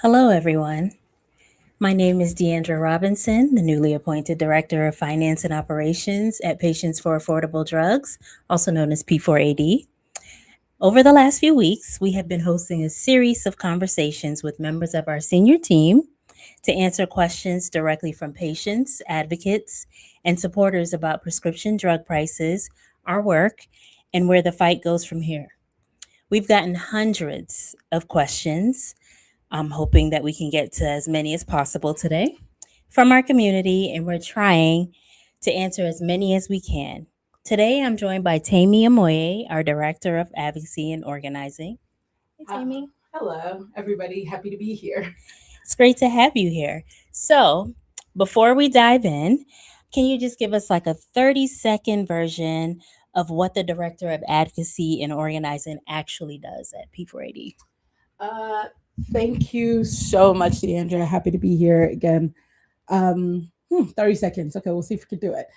Hello, everyone. My name is Deandra Robinson, the newly appointed Director of Finance and Operations at Patients for Affordable Drugs, also known as P4AD. Over the last few weeks, we have been hosting a series of conversations with members of our senior team to answer questions directly from patients, advocates, and supporters about prescription drug prices, our work, and where the fight goes from here. We've gotten hundreds of questions. I'm hoping that we can get to as many as possible today from our community, and we're trying to answer as many as we can. Today, I'm joined by Tammy Amoye, our Director of Advocacy and Organizing. Hey, Uh, Tammy. Hello, everybody. Happy to be here. It's great to have you here. So, before we dive in, can you just give us like a 30-second version of what the Director of Advocacy and Organizing actually does at P4AD? Uh, Thank you so much, Deandra. Happy to be here again. 30 seconds. Okay, we'll see if we can do it.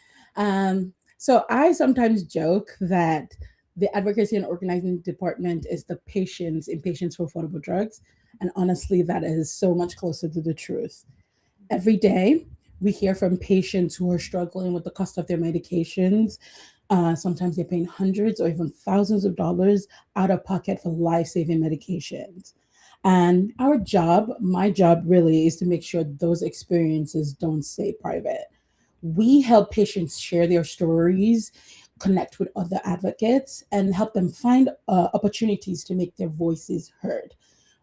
So I sometimes joke that the advocacy and organizing department is the patients in Patients for Affordable Drugs. And honestly, that is so much closer to the truth. Every day, we hear from patients who are struggling with the cost of their medications. Sometimes they're paying hundreds or even thousands of dollars out of pocket for life saving medications. And our job, my job really, is to make sure those experiences don't stay private. We help patients share their stories, connect with other advocates, and help them find opportunities to make their voices heard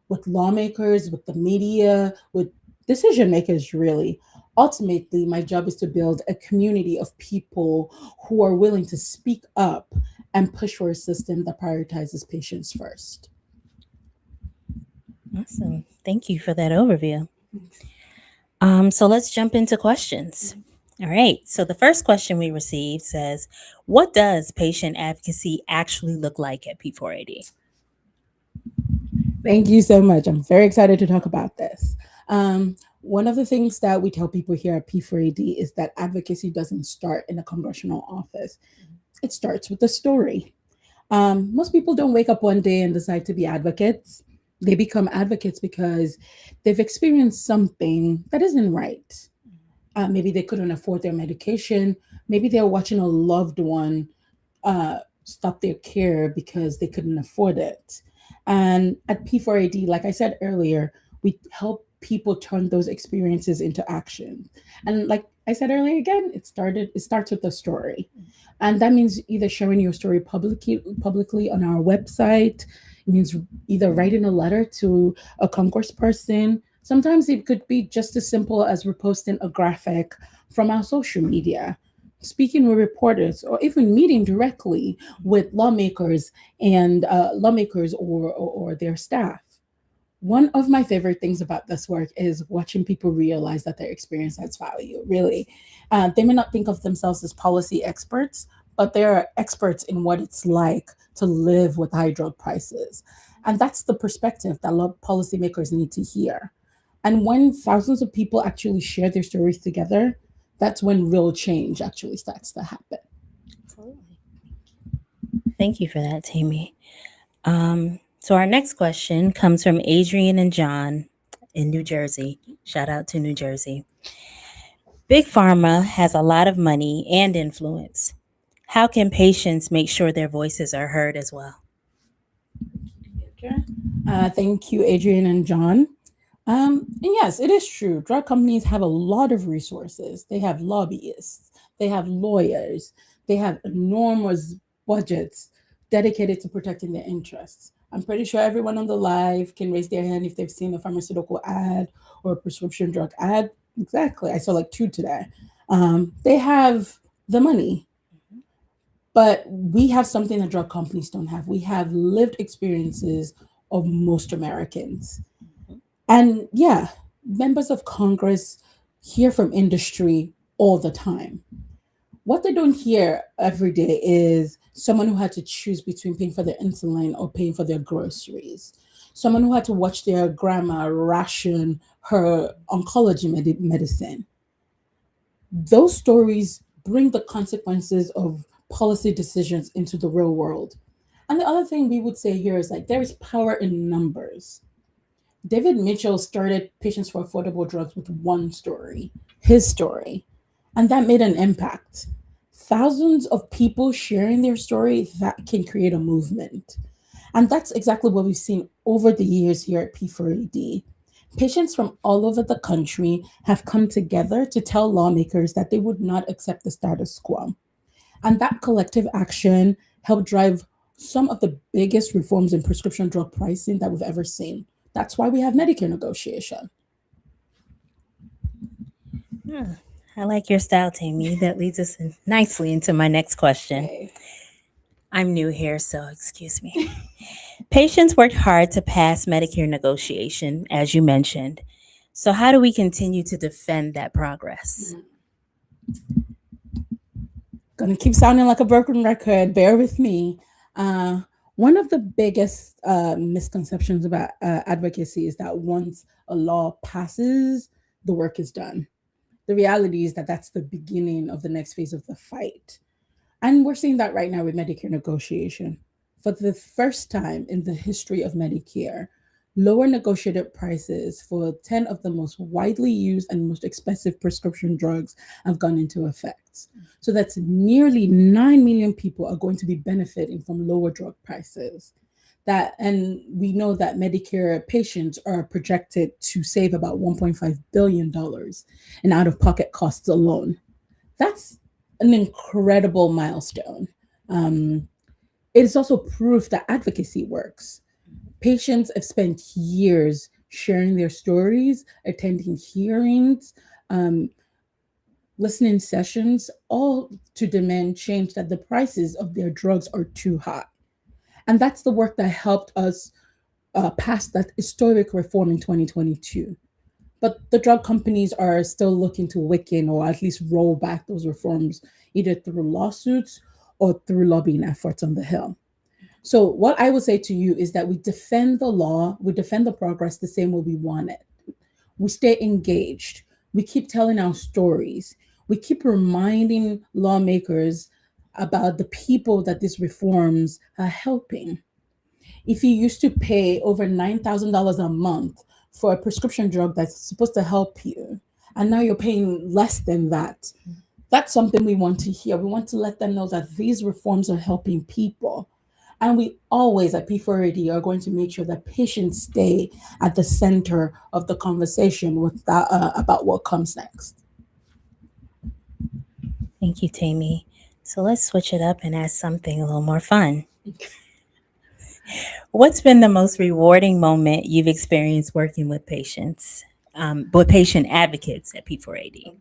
with lawmakers, with the media, with decision makers, really. Ultimately, my job is to build a community of people who are willing to speak up and push for a system that prioritizes patients first. Awesome. Thank you for that overview. So let's jump into questions. All right. So the first question we received says, what does patient advocacy actually look like at P4AD? Thank you so much. I'm very excited to talk about this. One of the things that we tell people here at P4AD is that advocacy doesn't start in a congressional office, it starts with a story. Most people don't wake up one day and decide to be advocates. They become advocates because they've experienced something that isn't right. Maybe they couldn't afford their medication. Maybe they're watching a loved one stop their care because they couldn't afford it. And at P4AD, like I said earlier, we help people turn those experiences into action. And like I said earlier again, it starts with a story. And that means either sharing your story publicly on our website. It means either writing a letter to a congressperson. Sometimes it could be just as simple as reposting a graphic from our social media, speaking with reporters, or even meeting directly with lawmakers and lawmakers or their staff. One of my favorite things about this work is watching people realize that their experience has value. Really, they may not think of themselves as policy experts, but they are experts in what it's like to live with high drug prices, and that's the perspective that policymakers need to hear. And when thousands of people actually share their stories together, that's when real change actually starts to happen. Absolutely. Thank you for that, Tammy. So our next question comes from Adrian and John in New Jersey. Shout out to New Jersey. Big Pharma has a lot of money and influence. How can patients make sure their voices are heard as well? Thank you, Adrian and John. And yes, it is true. Drug companies have a lot of resources. They have lobbyists, they have lawyers, they have enormous budgets dedicated to protecting their interests. I'm pretty sure everyone on the live can raise their hand if they've seen a pharmaceutical ad or a prescription drug ad. Exactly. I saw like two today. They have the money, but we have something that drug companies don't have. We have lived experiences of most Americans. And yeah, members of Congress hear from industry all the time. What they don't hear every day is someone who had to choose between paying for their insulin or paying for their groceries. Someone who had to watch their grandma ration her oncology medicine. Those stories bring the consequences of policy decisions into the real world. And the other thing we would say here is like there is power in numbers. David Mitchell started Patients for Affordable Drugs with one story, his story, and that made an impact. Thousands of people sharing their story that can create a movement. And that's exactly what we've seen over the years here at P4AD. Patients from all over the country have come together to tell lawmakers that they would not accept the status quo. And that collective action helped drive some of the biggest reforms in prescription drug pricing that we've ever seen. That's why we have Medicare negotiation. Hmm. I like your style, Tammy. That leads us nicely into my next question. Okay. I'm new here, so excuse me. Patients worked hard to pass Medicare negotiation, as you mentioned. So, how do we continue to defend that progress? Gonna keep sounding like a broken record. Bear with me. Uh, One of the biggest misconceptions about advocacy is that once a law passes, the work is done. The reality is that that's the beginning of the next phase of the fight. And we're seeing that right now with Medicare negotiation. For the first time in the history of Medicare, lower negotiated prices for 10 of the most widely used and most expensive prescription drugs have gone into effect. So that's nearly 9 million people are going to be benefiting from lower drug prices. That and we know that Medicare patients are projected to save about $1.5 billion in out-of-pocket costs alone. That's an incredible milestone. Um, it is also proof that advocacy works. Patients have spent years sharing their stories, attending hearings, um, listening sessions, all to demand change that the prices of their drugs are too high. And that's the work that helped us pass that historic reform in 2022. But the drug companies are still looking to weaken or at least roll back those reforms, either through lawsuits or through lobbying efforts on the Hill. So, what I would say to you is that we defend the law, we defend the progress the same way we want it. We stay engaged, we keep telling our stories, we keep reminding lawmakers about the people that these reforms are helping. If you used to pay over $9,000 a month for a prescription drug that's supposed to help you, and now you're paying less than that, that's something we want to hear. We want to let them know that these reforms are helping people. And we always at P4AD are going to make sure that patients stay at the center of the conversation with that, about what comes next. Thank you, Tammy. So, let's switch it up and ask something a little more fun. What's been the most rewarding moment you've experienced working with patient advocates at P4AD?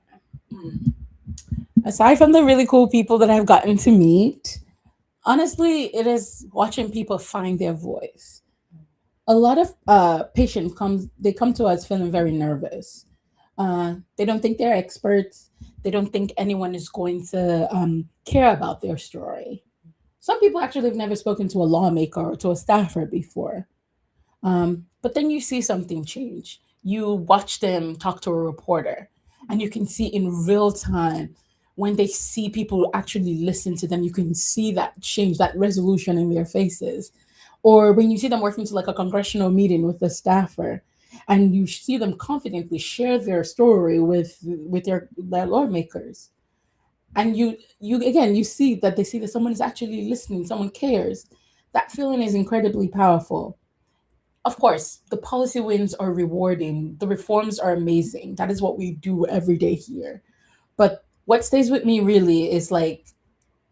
Aside from the really cool people that I've gotten to meet, honestly, it is watching people find their voice. A lot of patients come to us feeling very nervous. They don't think they're experts. They don't think anyone is going to care about their story. Some people actually have never spoken to a lawmaker or to a staffer before. But then you see something change. You watch them talk to a reporter, and you can see in real time when they see people actually listen to them, you can see that change, that resolution in their faces. Or when you see them working to like a congressional meeting with the staffer, and you see them confidently share their story with their lawmakers, and you again you see that they see that someone is actually listening, someone cares. That feeling is incredibly powerful. Of course, the policy wins are rewarding. The reforms are amazing. That is what we do every day here. But what stays with me really is like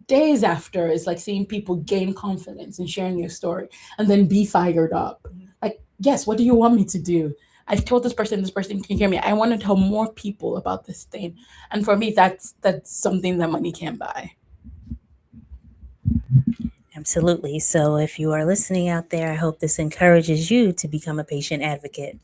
days after is like seeing people gain confidence and sharing their story and then be fired up. Like, yes, what do you want me to do? I've told this person can hear me. I want to tell more people about this thing. And for me, that's something that money can't buy. Absolutely. So, if you are listening out there, I hope this encourages you to become a patient advocate.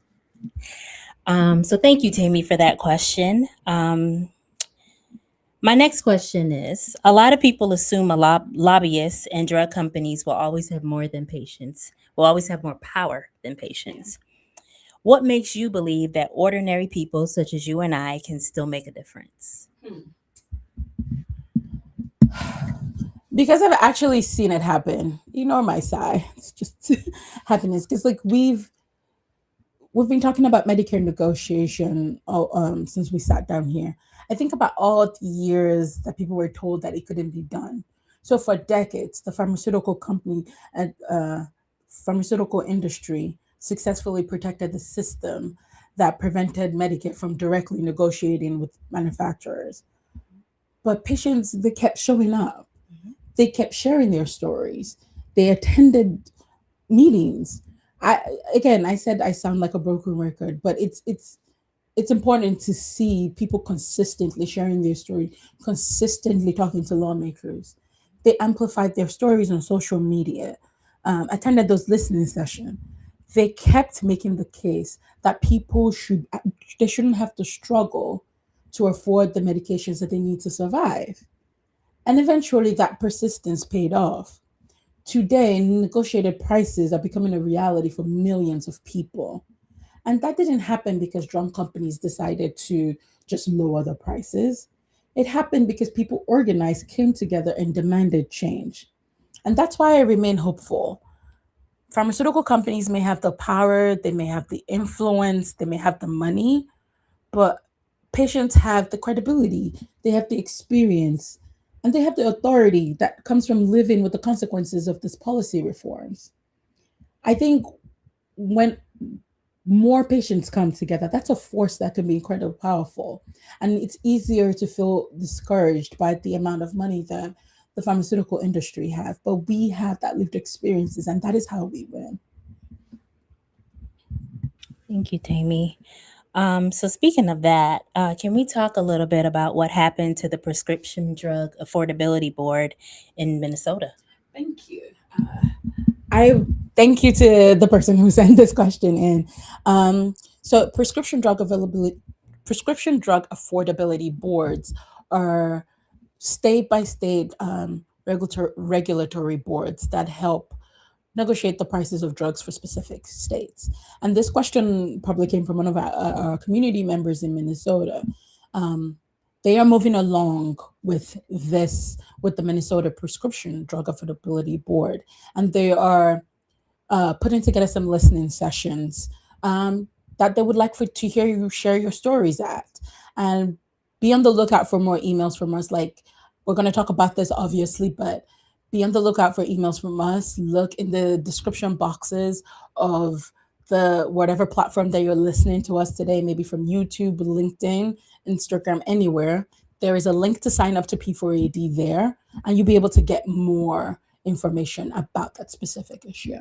So, thank you, Tammy, for that question. My next question is, a lot of people assume lobbyists and drug companies will always have more than patients, will always have more power than patients. What makes you believe that ordinary people such as you and I can still make a difference? Because I've actually seen it happen. You know my sigh. It's just happiness. Because like We've been talking about Medicare negotiation since we sat down here. I think about all the years that people were told that it couldn't be done. So for decades, the and pharmaceutical industry successfully protected the system that prevented Medicare from directly negotiating with manufacturers. But patients, they kept showing up. They kept sharing their stories. They attended meetings. I Again, I said I sound like a broken record, but it's important to see people consistently sharing their story, consistently talking to lawmakers. They amplified their stories on social media, attended those listening sessions. They kept making the case that they shouldn't have to struggle to afford the medications that they need to survive. And eventually that persistence paid off. Today, negotiated prices are becoming a reality for millions of people. And that didn't happen because drug companies decided to just lower the prices. It happened because people organized, came together, and demanded change. And that's why I remain hopeful. Pharmaceutical companies may have the power, they may have the influence, they may have the money, but patients have the credibility, they have the experience, and they have the authority that comes from living with the consequences of these policy reforms. I think when more patients come together, that's a force that can be incredibly powerful. And it's easier to feel discouraged by the amount of money that the pharmaceutical industry have. But we have that lived experiences, and that is how we win. Thank you, Tammy. So speaking of that, can we talk a little bit about what happened to the Prescription Drug Affordability Board in Minnesota? Thank you. I thank you to the person who sent this question in. So prescription drug affordability boards are state by state regulatory boards that help negotiate the prices of drugs for specific states. And this question probably came from one of our community members in Minnesota. Um, they are moving along with with the Minnesota Prescription Drug Affordability Board, and they are putting together some listening sessions that they would like to hear you share your stories at. And be on the lookout for more emails from us. Like, we're going to talk about this obviously, but be on the lookout for emails from us. Look in the description boxes of the whatever platform that you're listening to us today, maybe from YouTube, LinkedIn, Instagram, anywhere. There is a link to sign up to P4AD there, and you'll be able to get more information about that specific issue.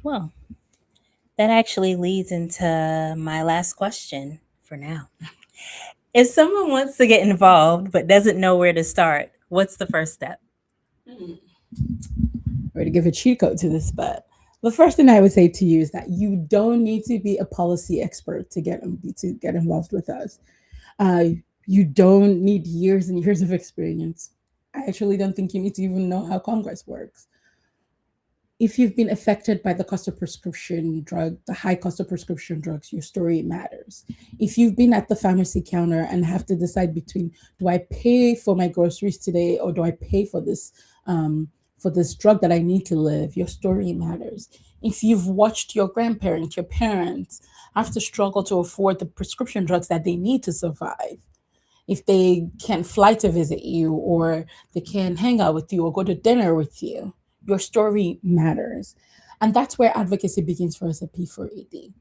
Well, that actually leads into my last question for now. If someone wants to get involved but doesn't know where to start, what's the first step? Or to give a cheat code to this, but the first thing I would say to you is that you don't need to be a policy expert to get involved with us. Uh, you don't need years and years of experience. I actually don't think you need to even know how Congress works. If you've been affected by the high cost of prescription drugs, your story matters. If you've been at the pharmacy counter and have to decide between, do I pay for my groceries today or do I pay for this drug that I need to live, your story matters. If you've watched your grandparents, your parents have to struggle to afford the prescription drugs that they need to survive, if they can't fly to visit you or they can't hang out with you or go to dinner with you, your story matters. And that's where advocacy begins for us at P4AD.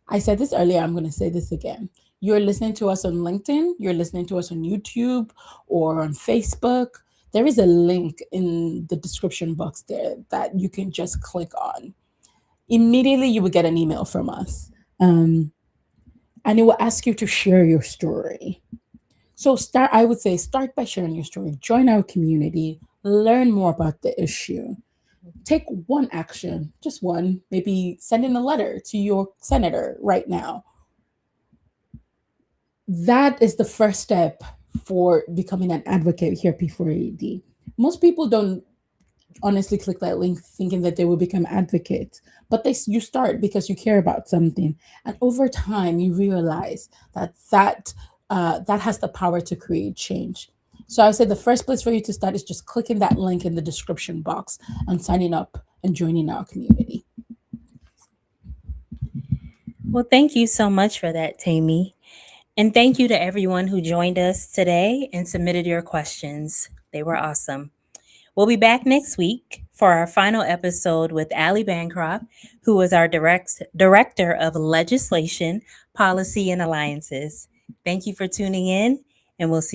I said this earlier, I'm going to say this again. You're listening to us on LinkedIn, you're listening to us on YouTube or on Facebook. There is a link in the description box there that you can just click on. Immediately, you will get an email from us. And it will ask you to share your story. So I would say start by sharing your story, join our community, learn more about the issue. Take one action, just one, maybe sending a letter to your senator right now. That is the first step for becoming an advocate here at P4AD. Most people don't honestly click that link thinking that they will become advocates, but you start because you care about something, and over time you realize that has the power to create change. So I would say the first place for you to start is just clicking that link in the description box and signing up and joining our community. Well, thank you so much for that, Tammy. And thank you to everyone who joined us today and submitted your questions. They were awesome. We'll be back next week for our final episode with Allie Bancroft, who is our Director of Legislation, Policy, and Alliances. Thank you for tuning in, and we'll see